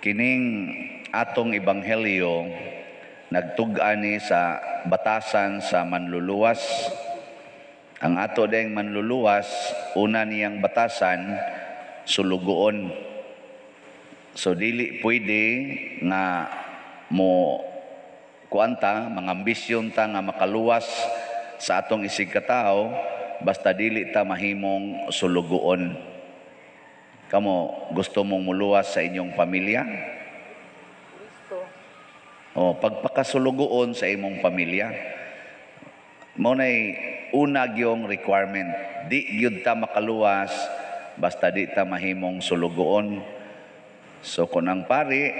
Kining atong ebanghelyo nagtug-ani sa batasan sa manluluwas. Ang ato ding manluluwas, una niyang batasan, sulugoon. So dili pwede nga mo kuanta, mangambisyon ta nga makaluwas sa atong isig katao, basta dili ta mahimong sulugoon. Kamo, gusto mong muluwas sa inyong pamilya? Gusto. O, pagpakasulugoon sa imong pamilya, mo na'y una gyong requirement. Di gyud ta makaluwas, basta di ta mahimong sulugoon. So, kung ang pari,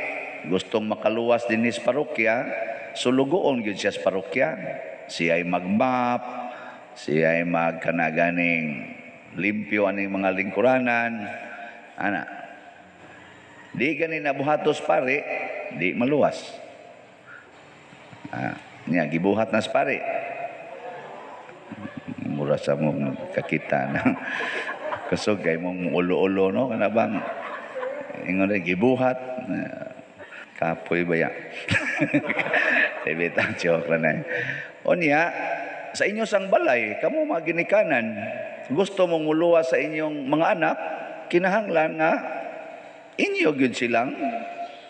gustong makaluwas din sa parokya, sulugoon gyud siya sa parokya. Siya ay mag-map, siya ay magkanaganing limpyo aning mga lingkuranan. Ana, di gani nabuhatos pare, di maluwas. Niya, gibuhat na sa pare. Mura sa mong kakita na. Kusog kay mong ulo-ulo, no? Kana bang, ingon na, gibuhat. Kapoy ba yan? Ibitang joke na. O niya, sa inyo sang balay, kamo mga ginikanan, gusto mong muluwas sa inyong mga anak, kinahanglan nga inyo gyud silang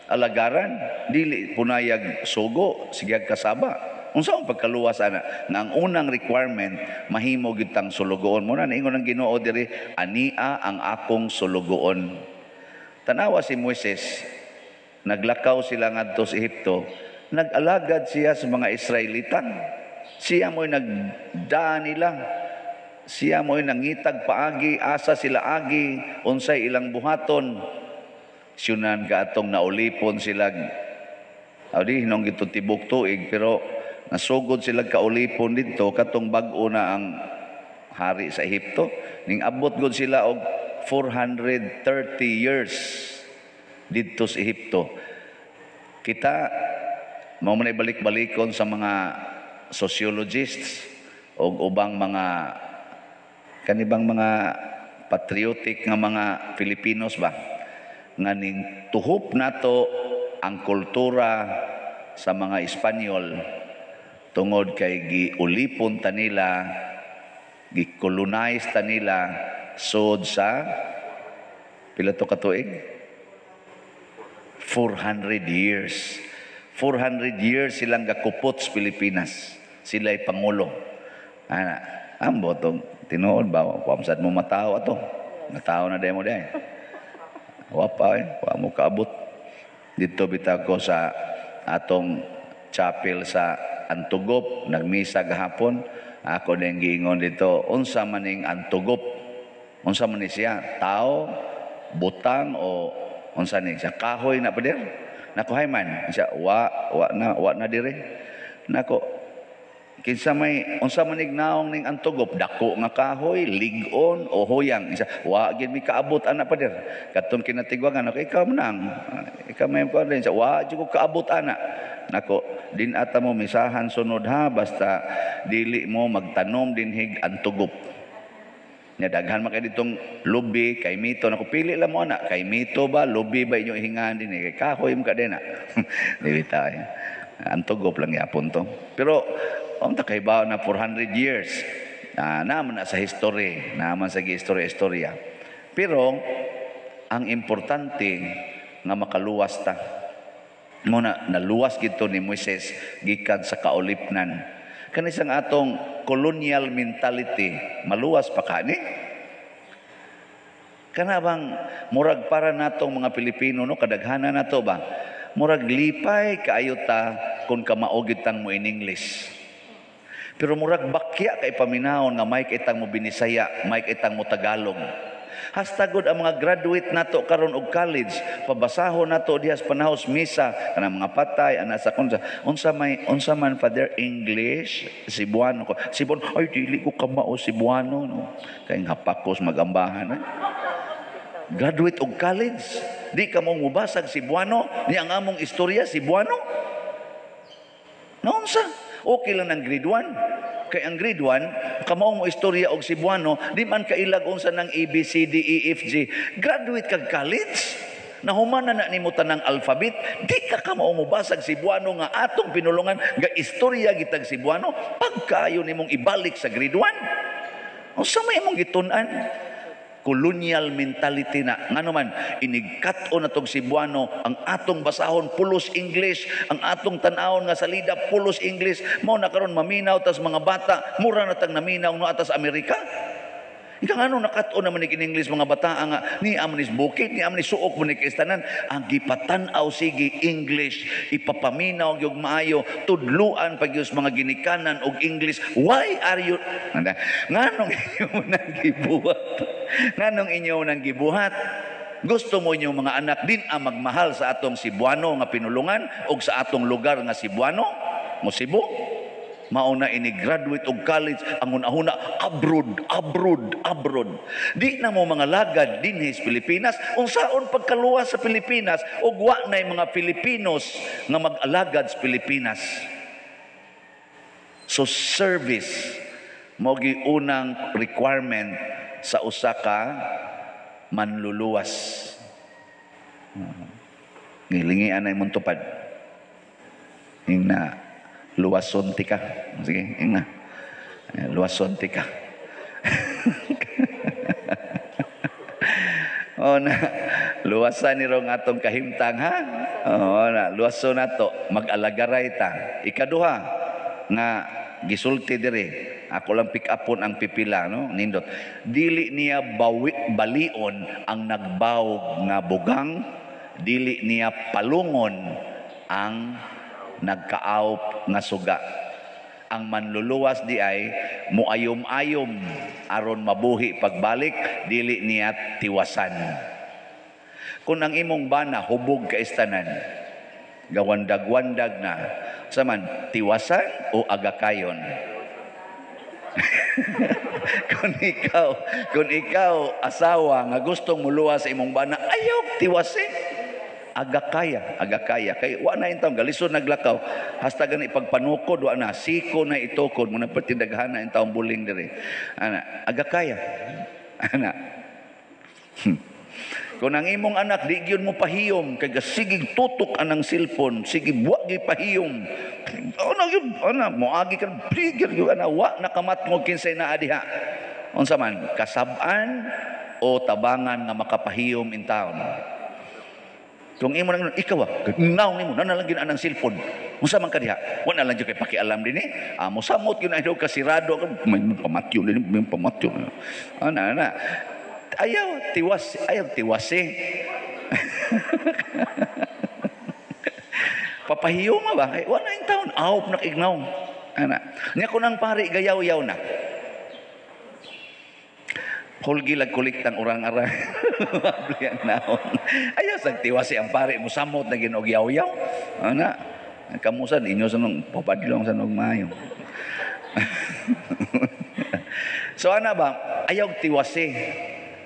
alagaran, dili punayag sugo sigyag kasaba. Unsa ang pagkaluwas ana nga ang unang requirement mahimo gyud tang sulugoon mo na ingon ang Ginoo diri, ania ang akong sulugoon. Tanawa si Moises, naglakaw sila ngadto sa Ehipto, nag-alagad siya sa mga Israelita. Siya mo'y nagdaan nila. Siya mo'y nangitag paagi, asa sila agi, unsay ilang buhaton. Syunan ka atong naulipon sila. Di, hinong ito tibok tuig, pero nasugod sila kaulipon dito, katong bag-o na ang hari sa Ehipto. Ning abot gud sila og 430 years dito sa Ehipto. Kita, mao man balik-balikon sa mga sociologists o ubang mga kanibang mga patriotic nga mga Filipinos ba nga ning tuhop nato ang kultura sa mga Espanyol tungod kay giulipon ta nila, gi-colonize ta nila sud sa pila to ka tuig? 400 years. 400 years silang gakupot sa Pilipinas. Sila'y pangulo. Ambo tong tinuod ba, pamsad mo matao ato. Matao na demo day. Wapa wa mo kaabot. Dito bitag ko sa atong chapel sa Antugop, nagmisa gahapon. Ako din giingon dito, unsa maning Antugop? Unsa man ni siya? Tao, butang o unsa ni siya? Kahoy na pader? Nakuhay man siya, wa na dire. Nako, kinsa may unsa man ignaong ning Antugop, dako nga kahoy, ligon o hoyang isa wa gid mi kaabot ana pa der katon kinatigwangan ako ikaw manang ikaw may ko din sa wa jud ko kaabot ana nako din ata mo misahan sunod ha basta dili mo magtanom dinhig Antugop nya daghan man kay ditong lubi kay mito nako pili lang mo ana kay mito ba lubi ba inyo ihingan din kay kahoy mo ka din na dibita Antugop lang yapon to pero kay ba na 400 years naman na sa history, naman sa istorya. Pero ang importante nga makaluwas ta. Muna naluwas gito ni Moises gikan sa kaulipnan. Kanisang atong colonial mentality, maluwas pa kani? Kana bang murag para natong mga Pilipino no kadaghanan nato ba? Murag lipay kaayo ta kung kamaugit tang mo in English. Pero murag bakya kay paminahon nga may kitang mo Binisaya, may kitang mo Tagalog. Hastagod ang mga graduate nato karon og college, pabasahon nato diha sa panahos misa kanang mga patay ana sa unsa man father English Cebuano ko. Cebuano ay dili ko kamao Cebuano no. Kay hapakos magambahan. Graduate og college, di ka mo mubasag Cebuano, ni ang among istorya Cebuano. Naunsa? Okay lang ng grade 1. Kay ang grade 1, kamaong mo istorya og Cebuano, di man kailag unsa ng A, B, C, D, E, F, G. Graduate kag college. Nahuman na nimo tanang alphabet, di ka ka mao mobasag Cebuano nga atong pinulungan nga istorya gitag Cebuano pagkayo nimong ibalik sa grade 1. O sa may imong gitun-an? Colonial mentality na ngano man inigkat-o na tong Cebuano ang atong basahon pulos English, ang atong tan-awon nga salida pulos English, mao na karon maminaw tas mga bata mura na tag naminaw no atas Amerika. Ika ngano nakat-o naman ni English mga bata nga ni amnis bukid ni amnis suok mo ni kistanan ang gipatan-aw sige English ipapaminaw gyud maayo tudluan pagyus mga ginikanan og English. Why are you nganong inyo nang gibuhat? Nganong inyo nang gibuhat? Gusto mo inyong mga anak din ang magmahal sa atong Cebuano nga pinulungan o sa atong lugar nga Cebuano? Mo Cebu? Mauna ini graduate og college ang una-una abroad. Di na mo mga lagad dinhi sa Pilipinas unsaon pagkaluwas sa Pilipinas ug wa nay mga Filipinos nga mag-alagad sa Pilipinas. So service mo gi unang requirement sa usa ka manluluwas. Gilingian ay mong tupad. Ingna luwason ti ka. Sige, ingna. Luwason ti ka. O na, luwasan ni rong atong kahimtang ha. O na, luwason nato mag-alagaray ta. Ikaduha nga gisulti diri. Ako lang pick upon ang pipila no nindot. Dili niya balion ang nagbawog nga bugang, dili niya palungon ang nagkaawp nga suga. Ang manluluwas di ay muayom-ayom aron mabuhi pagbalik, dili niya tiwasan. Kung ang imong bana hubog kaistanan, gawandag-wandag na, saman tiwasan o agakayon? kung ikaw asawa nga gustong muluwas sa imong bana, ayaw tiwasin. Agakaya kay wa na intawon galisod naglakaw hasta gani pagpanukod wa na siko na itukod mo na patindaghan na intawon buling diri ana agakaya ana. Kung ang imong anak di gyud mo pahiyom kay sigig tutok anang cellphone sige buwa gi pahiyom ana gyud ana moagi ka trigger gyud ana wa nakamatngog kinsay naa diha unsa man kasab-an o tabangan nga makapahiyom in town. Kung imo nang ikaw naw nimo nanalangin anang cellphone unsa man ka diha wa na lang jud kay pakialam dinhi mo samot gyud na kasirado may pamatyo dinhi may pamatyo ana ayaw tiwasi papahiyom ba kay wa na in taon awp nakignaw ana nya kunang pari gayaw-yaw na hulgi lag kuliktang urang-arang abliang naon ayaw sa tiwasi ang pare mo samot na ginogyaw-yaw ana kamusan inyo sa nung papadlong sa nung mayo. So ana ba ayaw tiwasi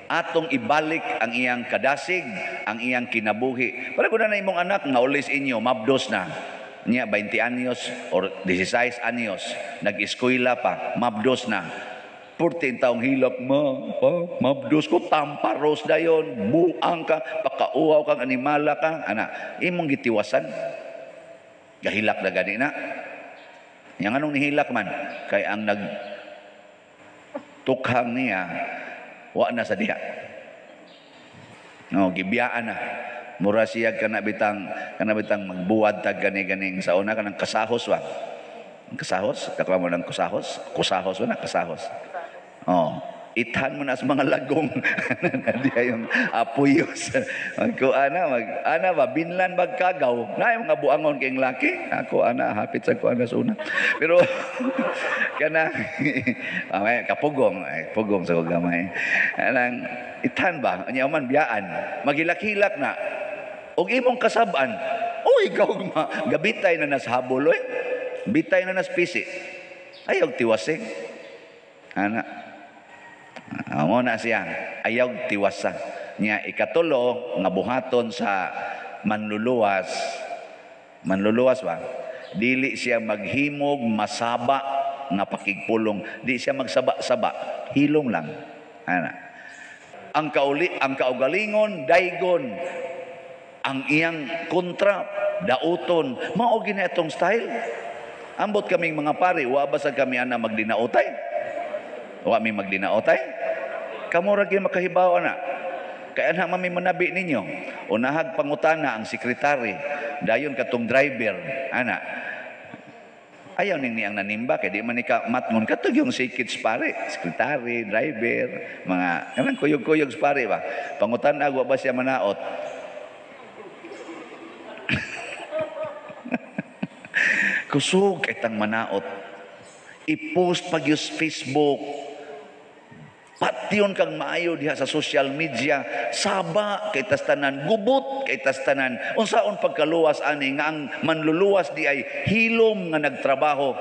atong ibalik ang iyang kadasig ang iyang kinabuhi para kun na imong anak nga ulis inyo mabdos na niya 20 anyos or 16 anyos nag-eskwela pa mabdos na 14 taong hilak mabdos ko tamparos dayon buang ka pakauhaw kang animala ka ana imong gitiwasan gahilak na gani na yang anong nihilak man kay ang nag tukhang niya wa na sa diha no gibiyaan na mura siya kana bitang magbuwad tag gani-ganing sa una kanang kasahos wa kasahos kakwa mo ng kusahos na kasahos. Oh, ithan mo na sa mga lagong diya yung apuyos. Ako ana ba binlan magkagaw na yung mga buangon kayong laki ako ana hapit sa ko ana sa una pero kana kapugong pugong sa gamay anang ithan ba nya man biyaan magilak-hilak na og imong kasab-an ikaw gabitay na nas habol bitay na nas pisi ayaw tiwasing ana amo na siya ayaw tiwasa niya ikatulo nga buhaton sa manluluwas ba dili siya maghimog masaba nga pakigpulong di siya magsaba-saba hilom lang ana ang kaugalingon daygon ang iyang kontra, dauton, mao gina itong style. Ambot kaming mga pare, wa ba sa kami ana magdinaotay? Wa mi magdinaotay? Kamo ra gyud makahibaw ana. Kaya na mami manabi ninyo, unahag pangutana ang sekretary, dayon katong driver, ana. Ayaw nini ang nanimba, kaya di man ika matngon katog yung sikits pare, sekretary, driver, mga, kanang kuyog-kuyog pare ba? Pangutana, wa ba siya manaot? Kusog itang manaot. I-post pag yung Facebook. Pation kang maayo diha sa social media. Saba kay tastanan, gubot kay tastanan. Unsaon pagkaluwas ani nga ang manluluwas di ay hilom nga nagtrabaho.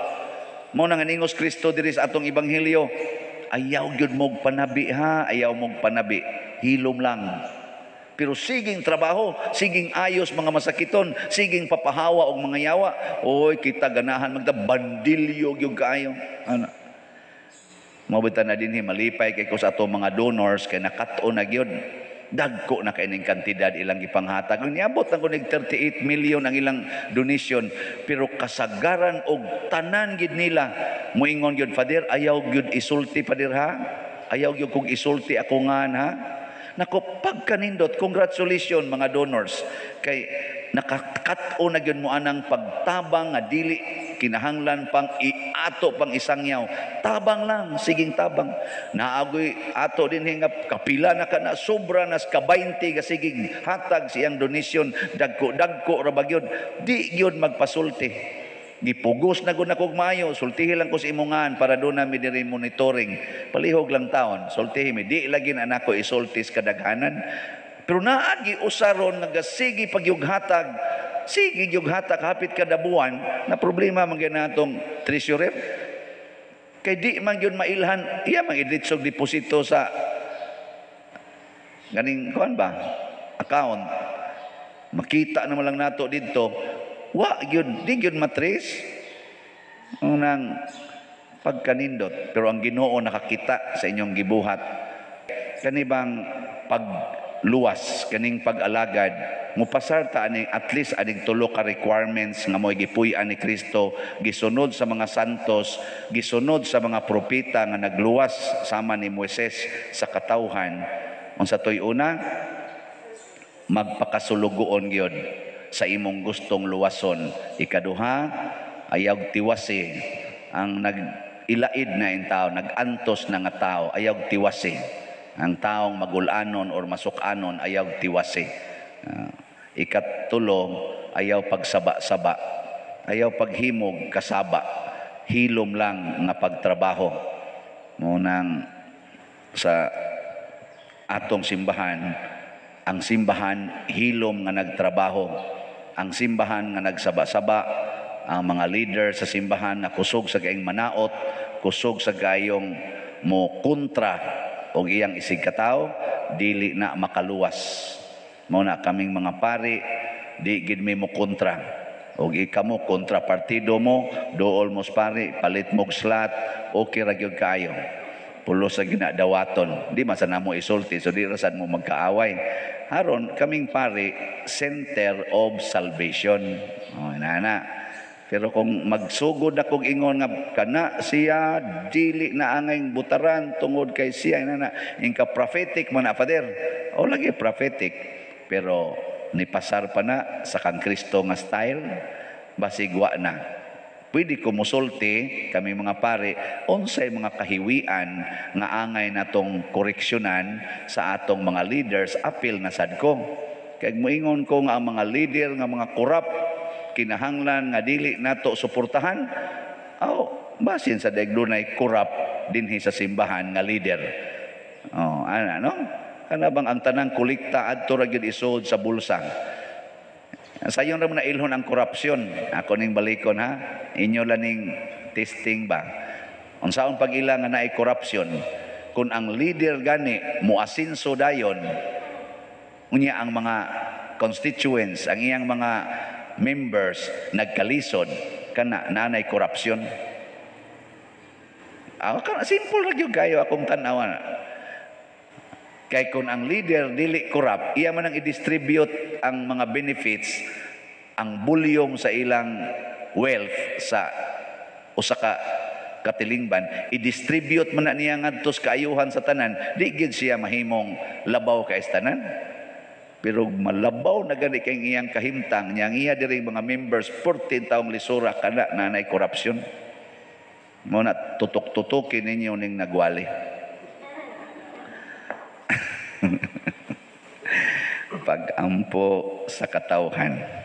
Mao nang ningos Kristo diri sa atong ebanghelyo. Ayaw gyud mog panabi ha, ayaw mog panabi. Hilom lang. Pero siging trabaho, siging ayos mga masakiton, siging papahawa og mga yawa. Oy, kita ganahan magda bandilyo gyud kaayo. Ano? Mabutan na dinhi malipay kay ko sa ato mga donors kay nakat-o na gyud. Dagko na kay ning kantidad ilang gipanghatag. Niabot na kunig 38 million ang ilang donation, pero kasagaran og tanan gid nila moingon gyud, Father, ayaw gyud isulti Father ha. Ayaw gyud kog isulti ako ngan ha. Nako, pagkanindot, congratulations mga donors. Kay nakakat-o na gyud mo anang pagtabang nga dili kinahanglan pang iato pang isang yaw. Tabang lang, siging tabang. Naagoy ato din nga kapila na kana, sobra nas ka 20 ka siging hatag siyang donation, dagko ra ba gyud. Di gyud magpasulti. Gipugos na gud na kog maayo, sultihi lang ko sa imongan para do na mi diri monitoring. Palihog lang taon, sultihi mi. Di lagi na nako isultis kadaghanan. Pero naagi usaron nagasigi pagyughatag, sige yughatag hapit kada buwan na problema man gyud natong treasurer. Kay di man gyud mailhan, iya man iditsog deposito sa ganing kuan ba? Account. Makita naman lang nato didto. Wa gyud, di gyud matris unang pagkanindot, pero ang Ginoo nakakita sa inyong gibuhat. Kani bang pagluwas, kaning pag-alagad, mupasar ta ani at least aning tulo ka requirements nga mo'y gipuy-an ni Kristo, gisunod sa mga santos, gisunod sa mga propeta nga nagluwas sama ni Moises sa katawhan. Unsa toy una? Magpakasulugoon gyud sa imong gustong luwason. Ikaduha, ayaw tiwasi ang nag-ilaid na yung tao, nag-antos na nga tao, ayaw tiwasi. Ang taong magulanon or masukanon, ayaw tiwasi. Ikatulo, ayaw pagsaba-saba, ayaw paghimog kasaba, hilom lang nga pagtrabaho. Munang sa atong simbahan, ang simbahan hilom nga nagtrabaho. Ang simbahan nga nagsaba-saba, ang mga leader sa simbahan na kusog sa gayong manaot, kusog sa gayong mo kontra o iyang isigkataw, dili na makaluwas. Muna kaming mga pari, di gid mi mo kontra. O ikamo kontra partido mo, dool mo pari, palit mog slot, okay ra gyud kaayo. Pulo sa ginadawaton, di masana mo isulti, so di rasan mo magkaaway. Haron kaming pari, center of salvation. Oh, nana. Pero kung magsugod na kong ingon nga kana siya dili na angay butaran tungod kay siya nana, ingka prophetic man na Father. O lagi prophetic, pero nipasar pa na sa kang Kristo nga style, basigwa na. Pwede ko musulti kami mga pare unsay mga kahiwian nga angay natong koreksyonan sa atong mga leaders, apil na sad ko. Kay moingon ko nga ang mga leader nga mga korap kinahanglan nga dili nato suportahan. Basin sa daglunay korap dinhi sa simbahan nga leader. Ana no? Kana bang ang tanang kolekta adto ra gyud isod sa bulsa. Sayon ra mo na ilhon ang korupsyon. Ako ning balikon ha. Inyo laning testing ba. Unsaon pag ila nga naay korupsyon? Kung ang leader gani muasinso dayon, unya ang mga constituents, ang iyang mga members nagkalisod, kana nanay korupsyon. Simple ra gyud kayo akong tan-awan. Kay kung ang leader dili corrupt, iya man ang i-distribute ang mga benefits, ang volume sa ilang wealth sa usa ka katilingban, i-distribute man na niya ngadto sa kaayuhan sa tanan, di gid siya mahimong labaw kay tanan. Pero malabaw na gani kay iyang kahimtang niya, iya diri mga members 14 taong lisura kana nanay korupsyon. Mo na tutok-tutukin ninyo ning nagwali. Pag-ampo sa katawhan.